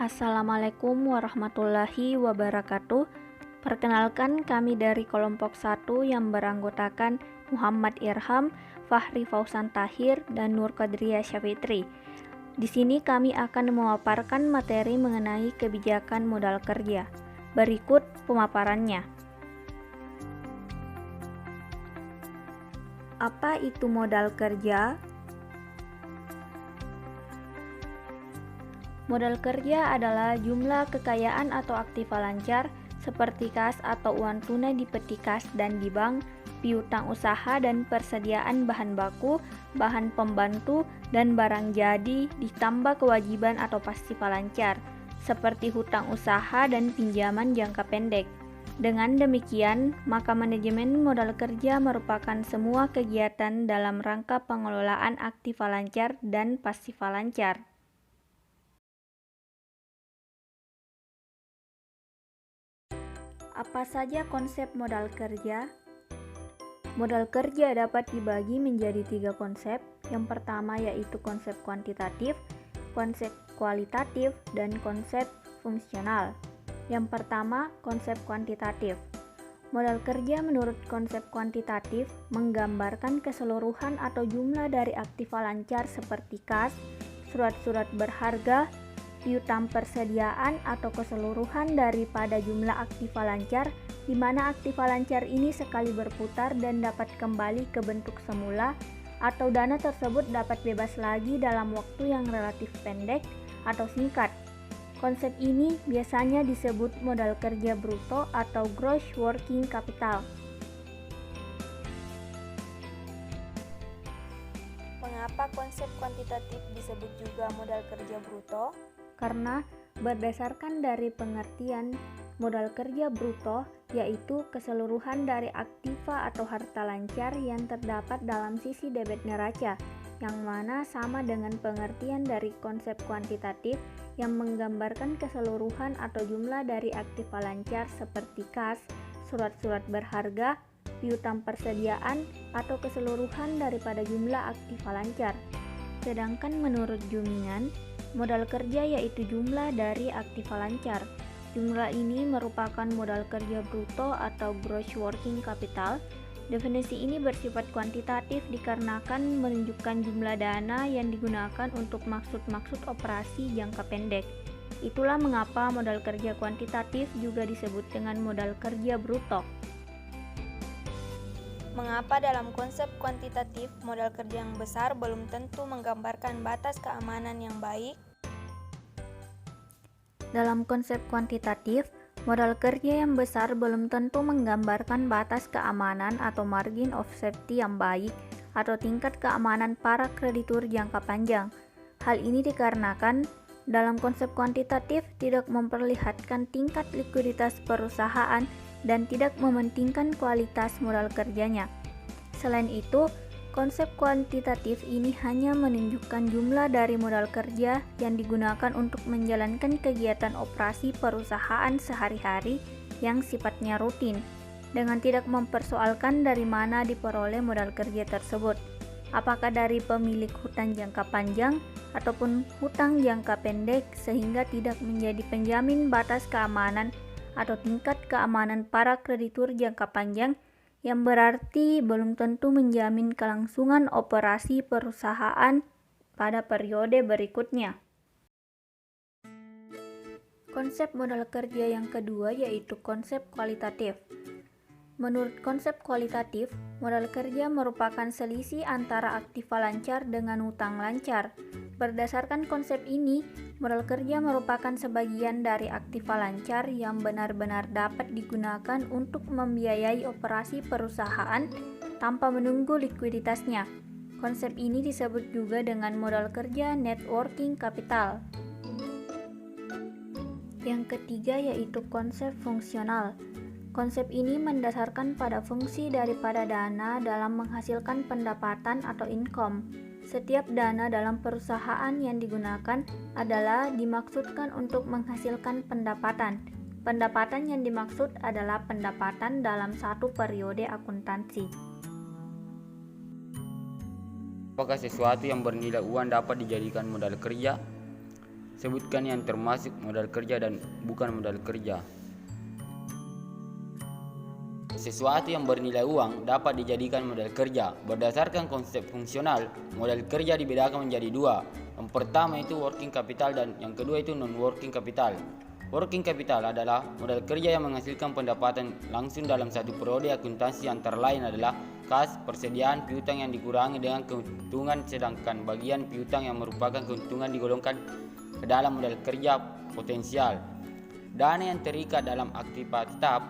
Assalamualaikum warahmatullahi wabarakatuh. Perkenalkan, kami dari kelompok 1 yang beranggotakan Muhammad Irham, Fahri Fauzan Tahir, dan Nur Qadriya Syafitri. Di sini kami akan memaparkan materi mengenai kebijakan modal kerja. Berikut pemaparannya. Apa itu modal kerja? Modal kerja adalah jumlah kekayaan atau aktiva lancar seperti kas atau uang tunai di peti kas dan di bank, piutang usaha dan persediaan bahan baku, bahan pembantu, dan barang jadi ditambah kewajiban atau pasifa lancar seperti hutang usaha dan pinjaman jangka pendek. Dengan demikian, maka manajemen modal kerja merupakan semua kegiatan dalam rangka pengelolaan aktiva lancar dan pasifa lancar. Apa saja konsep modal kerja? Modal kerja dapat dibagi menjadi 3 konsep. Yang pertama yaitu konsep kuantitatif, konsep kualitatif, dan konsep fungsional. Yang pertama, konsep kuantitatif. Modal kerja menurut konsep kuantitatif menggambarkan keseluruhan atau jumlah dari aktiva lancar seperti kas, surat-surat berharga, piutang persediaan atau keseluruhan daripada jumlah aktiva lancar, di mana aktiva lancar ini sekali berputar dan dapat kembali ke bentuk semula, atau dana tersebut dapat bebas lagi dalam waktu yang relatif pendek atau singkat. Konsep ini biasanya disebut modal kerja bruto atau gross working capital. Mengapa konsep kuantitatif disebut juga modal kerja bruto? Karena berdasarkan dari pengertian modal kerja bruto, yaitu keseluruhan dari aktiva atau harta lancar yang terdapat dalam sisi debit neraca, yang mana sama dengan pengertian dari konsep kuantitatif yang menggambarkan keseluruhan atau jumlah dari aktiva lancar seperti kas, surat-surat berharga, piutang persediaan, atau keseluruhan daripada jumlah aktiva lancar. Sedangkan menurut Jumingan, modal kerja yaitu jumlah dari aktiva lancar. Jumlah ini merupakan modal kerja bruto atau gross working capital. Definisi ini bersifat kuantitatif dikarenakan menunjukkan jumlah dana yang digunakan untuk maksud-maksud operasi jangka pendek. Itulah mengapa modal kerja kuantitatif juga disebut dengan modal kerja bruto. Mengapa dalam konsep kuantitatif modal kerja yang besar belum tentu menggambarkan batas keamanan yang baik? Dalam konsep kuantitatif, modal kerja yang besar belum tentu menggambarkan batas keamanan atau margin of safety yang baik atau tingkat keamanan para kreditur jangka panjang. Hal ini dikarenakan dalam konsep kuantitatif tidak memperlihatkan tingkat likuiditas perusahaan dan tidak mementingkan kualitas modal kerjanya. Selain itu, konsep kuantitatif ini hanya menunjukkan jumlah dari modal kerja yang digunakan untuk menjalankan kegiatan operasi perusahaan sehari-hari yang sifatnya rutin, dengan tidak mempersoalkan dari mana diperoleh modal kerja tersebut, apakah dari pemilik hutang jangka panjang ataupun hutang jangka pendek, sehingga tidak menjadi penjamin batas keamanan atau tingkat keamanan para kreditur jangka panjang, yang berarti belum tentu menjamin kelangsungan operasi perusahaan pada periode berikutnya. Konsep modal kerja yang kedua yaitu konsep kualitatif. Menurut konsep kualitatif, modal kerja merupakan selisih antara aktiva lancar dengan hutang lancar. Berdasarkan konsep ini, modal kerja merupakan sebagian dari aktiva lancar yang benar-benar dapat digunakan untuk membiayai operasi perusahaan tanpa menunggu likuiditasnya. Konsep ini disebut juga dengan modal kerja net working capital. Yang ketiga yaitu konsep fungsional. Konsep ini mendasarkan pada fungsi daripada dana dalam menghasilkan pendapatan atau income. Setiap dana dalam perusahaan yang digunakan adalah dimaksudkan untuk menghasilkan pendapatan. Pendapatan yang dimaksud adalah pendapatan dalam satu periode akuntansi. Apakah sesuatu yang bernilai uang dapat dijadikan modal kerja? Sebutkan yang termasuk modal kerja dan bukan modal kerja. Sesuatu yang bernilai uang dapat dijadikan modal kerja. Berdasarkan konsep fungsional, modal kerja dibedakan menjadi dua. Yang pertama itu working capital dan yang kedua itu non-working capital. Working capital adalah modal kerja yang menghasilkan pendapatan langsung dalam satu periode akuntansi, antara lain adalah kas, persediaan, piutang yang dikurangi dengan keuntungan, sedangkan bagian piutang yang merupakan keuntungan digolongkan ke dalam modal kerja potensial. Dana yang terikat dalam aktiva tetap.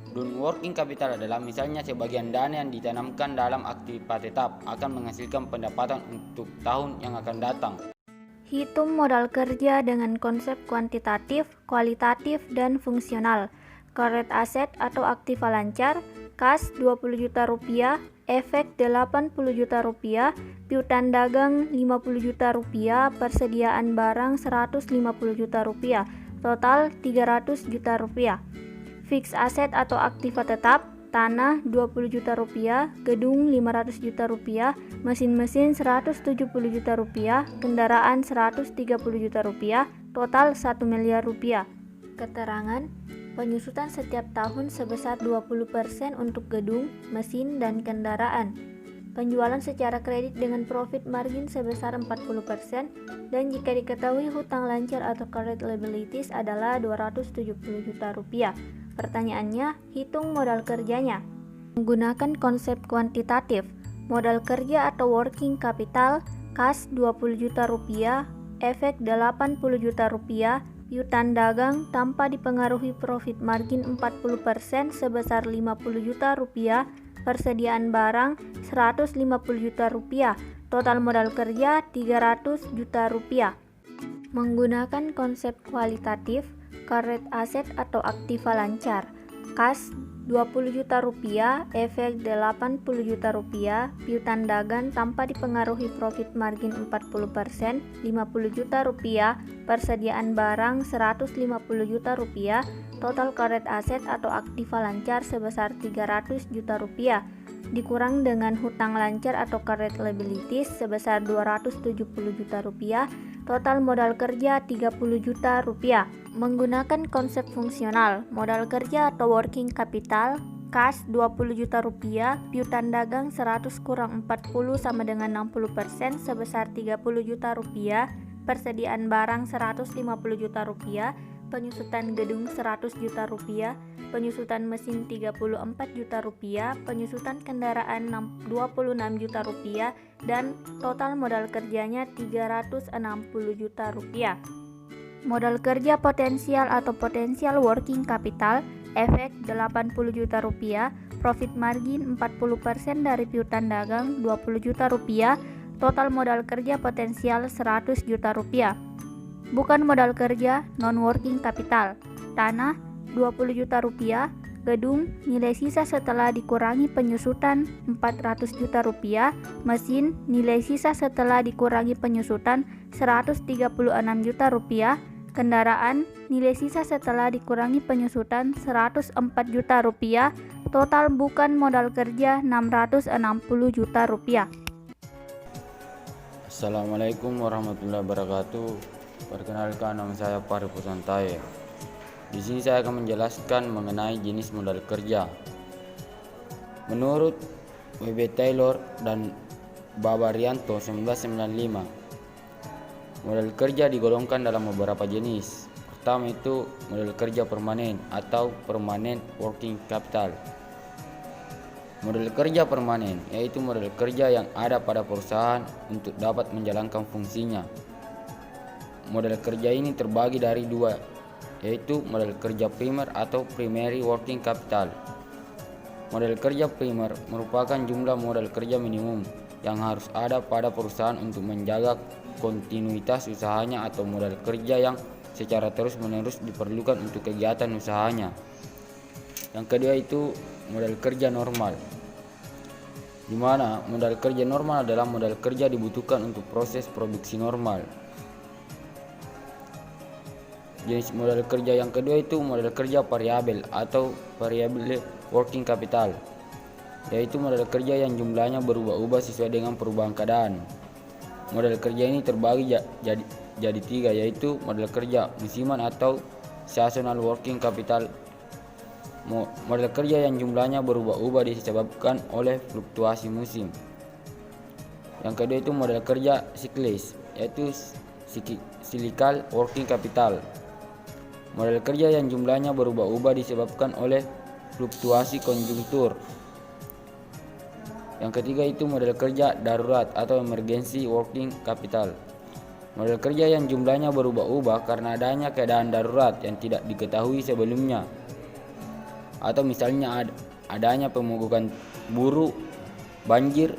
Non-working capital adalah misalnya sebagian dana yang ditanamkan dalam aktiva tetap akan menghasilkan pendapatan untuk tahun yang akan datang. Hitung modal kerja dengan konsep kuantitatif, kualitatif, dan fungsional. Current asset atau aktiva lancar, kas 20 juta rupiah, efek 80 juta rupiah, piutang dagang 50 juta rupiah, persediaan barang 150 juta rupiah, total 300 juta rupiah. Fixed asset atau aktiva tetap, tanah 20 juta rupiah, gedung 500 juta rupiah, mesin-mesin 170 juta rupiah, kendaraan 130 juta rupiah, total 1 miliar rupiah. Keterangan, penyusutan setiap tahun sebesar 20% untuk gedung, mesin, dan kendaraan. Penjualan secara kredit dengan profit margin sebesar 40%, dan jika diketahui hutang lancar atau current liabilities adalah 270 juta rupiah. Pertanyaannya, hitung modal kerjanya. Menggunakan konsep kuantitatif, modal kerja atau working capital, kas 20 juta rupiah, efek 80 juta rupiah, piutang dagang tanpa dipengaruhi profit margin 40% sebesar 50 juta rupiah, persediaan barang 150 juta rupiah, total modal kerja 300 juta rupiah. Menggunakan konsep kualitatif, current asset atau aktiva lancar, kas 20 juta rupiah, efek 80 juta rupiah, piutang dagang tanpa dipengaruhi profit margin 40%, 50 juta rupiah, persediaan barang 150 juta rupiah, total current asset atau aktiva lancar sebesar 300 juta rupiah, dikurang dengan hutang lancar atau current liabilities sebesar 270 juta rupiah, total modal kerja 30 juta rupiah. Menggunakan konsep fungsional, modal kerja atau working capital, kas 20 juta rupiah, piutang dagang 100 kurang 40 sama dengan 60% sebesar 30 juta rupiah, persediaan barang 150 juta rupiah, penyusutan gedung 100 juta rupiah, penyusutan mesin 34 juta rupiah, penyusutan kendaraan 26 juta rupiah, dan total modal kerjanya 360 juta rupiah. Modal kerja potensial atau potensial working capital, efek 80 juta rupiah, profit margin 40% dari piutang dagang 20 juta rupiah, total modal kerja potensial 100 juta rupiah. Bukan modal kerja, non-working capital, tanah 20 juta rupiah, gedung nilai sisa setelah dikurangi penyusutan 400 juta rupiah, mesin nilai sisa setelah dikurangi penyusutan 136 juta rupiah, kendaraan nilai sisa setelah dikurangi penyusutan 104 juta rupiah, total bukan modal kerja 660 juta rupiah. Assalamualaikum warahmatullahi wabarakatuh. Perkenalkan, nama saya Fahri Pusantaye. Di sini saya akan menjelaskan mengenai jenis modal kerja. Menurut W.B. Taylor dan Babarianto 1995, modal kerja digolongkan dalam beberapa jenis. Pertama itu modal kerja permanen atau permanent working capital. Modal kerja permanen yaitu modal kerja yang ada pada perusahaan untuk dapat menjalankan fungsinya. Modal kerja ini terbagi dari dua, yaitu modal kerja primer atau primary working capital. Modal kerja primer merupakan jumlah modal kerja minimum yang harus ada pada perusahaan untuk menjaga kontinuitas usahanya atau modal kerja yang secara terus-menerus diperlukan untuk kegiatan usahanya. Yang kedua itu modal kerja normal, di mana modal kerja normal adalah modal kerja dibutuhkan untuk proses produksi normal. Jenis modal kerja yang kedua itu modal kerja variabel atau variable working capital, yaitu modal kerja yang jumlahnya berubah-ubah sesuai dengan perubahan keadaan. Modal kerja ini terbagi jadi 3, yaitu modal kerja musiman atau seasonal working capital. Modal kerja yang jumlahnya berubah-ubah disebabkan oleh fluktuasi musim. Yang kedua itu modal kerja siklis, yaitu cyclical working capital. Modal kerja yang jumlahnya berubah-ubah disebabkan oleh fluktuasi konjungtur. Yang ketiga itu modal kerja darurat atau emergency working capital. Modal kerja yang jumlahnya berubah-ubah karena adanya keadaan darurat yang tidak diketahui sebelumnya, atau misalnya adanya pemogokan buruh, banjir,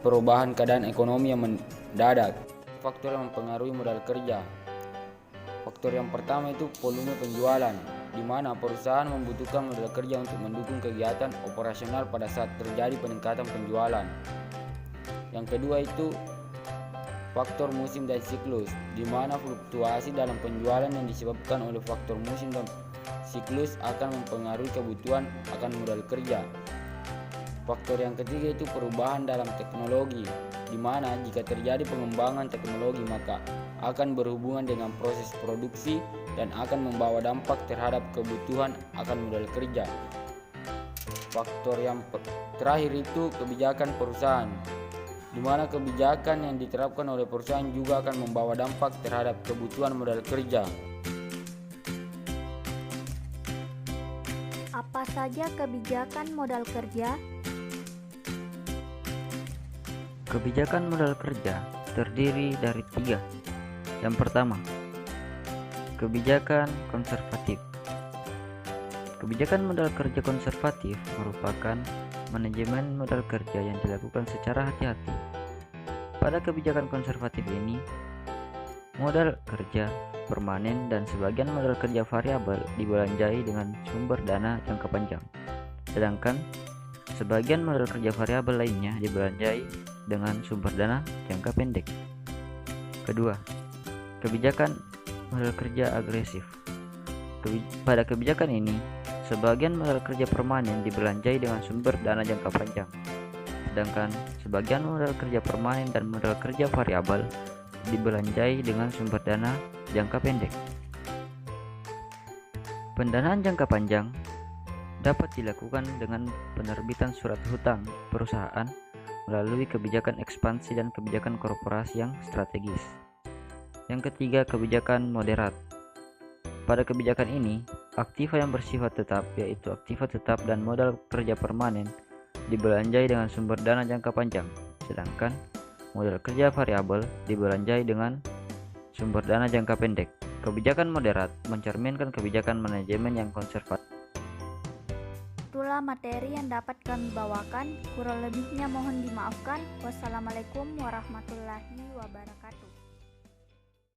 perubahan keadaan ekonomi yang mendadak. Faktor yang mempengaruhi modal kerja. Faktor yang pertama itu volume penjualan, di mana perusahaan membutuhkan modal kerja untuk mendukung kegiatan operasional pada saat terjadi peningkatan penjualan. Yang kedua itu faktor musim dan siklus, di mana fluktuasi dalam penjualan yang disebabkan oleh faktor musim dan siklus akan mempengaruhi kebutuhan akan modal kerja. Faktor yang ketiga itu perubahan dalam teknologi, di mana jika terjadi pengembangan teknologi maka akan berhubungan dengan proses produksi dan akan membawa dampak terhadap kebutuhan akan modal kerja. Faktor yang terakhir itu kebijakan perusahaan, di mana kebijakan yang diterapkan oleh perusahaan juga akan membawa dampak terhadap kebutuhan modal kerja. Apa saja kebijakan modal kerja? Kebijakan modal kerja terdiri dari 3. Yang pertama, kebijakan konservatif. Kebijakan modal kerja konservatif merupakan manajemen modal kerja yang dilakukan secara hati-hati. Pada kebijakan konservatif ini, modal kerja permanen dan sebagian modal kerja variabel dibelanjai dengan sumber dana jangka panjang, sedangkan sebagian modal kerja variabel lainnya dibelanjai dengan sumber dana jangka pendek. Kedua, kebijakan modal kerja agresif. Pada kebijakan ini, sebagian modal kerja permanen dibelanjai dengan sumber dana jangka panjang, sedangkan sebagian modal kerja permanen dan modal kerja variabel dibelanjai dengan sumber dana jangka pendek. Pendanaan jangka panjang dapat dilakukan dengan penerbitan surat hutang perusahaan melalui kebijakan ekspansi dan kebijakan korporasi yang strategis. Yang ketiga, kebijakan moderat. Pada kebijakan ini, aktiva yang bersifat tetap, yaitu aktiva tetap dan modal kerja permanen, dibelanjai dengan sumber dana jangka panjang, sedangkan modal kerja variabel dibelanjai dengan sumber dana jangka pendek. Kebijakan moderat mencerminkan kebijakan manajemen yang konservatif. Itulah materi yang dapat kami bawakan. Kurang lebihnya mohon dimaafkan. Wassalamualaikum warahmatullahi wabarakatuh.